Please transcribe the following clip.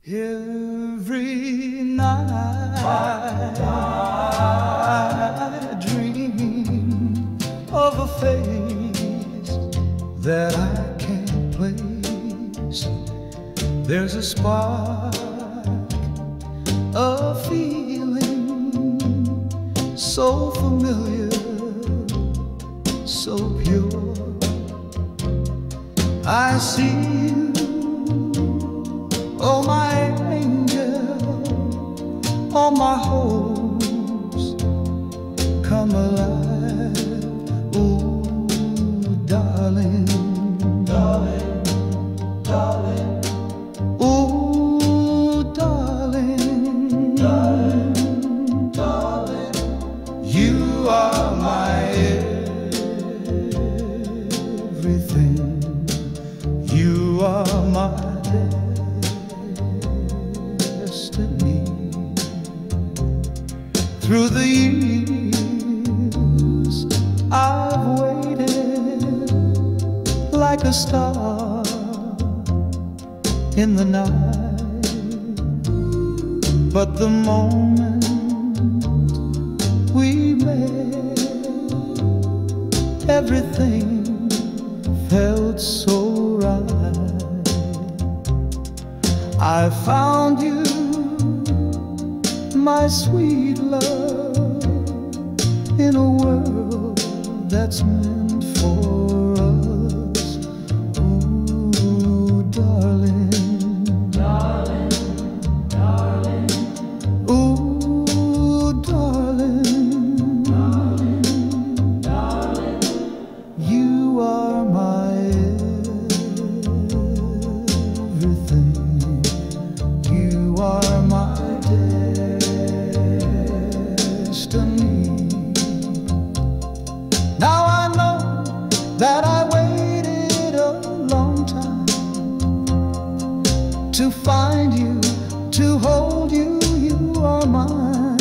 Every night I dream of a face that I can't place. There's a spark, a feeling so familiar, so pure. I see you, oh my angel, all my hopes come alive. Oh, darling, darling, darling. Oh, darling, darling, darling. You are my everything. You are my destiny. Through the years I've waited like a star in the night, but the moment we met, everything felt so right. I found you, my sweet love, in a world that's meant for us. Oh, darling, darling, darling. Oh, darling, darling, darling. You are my everything. You are my destiny. Now I know that I waited a long time to find you, to hold you. You are mine.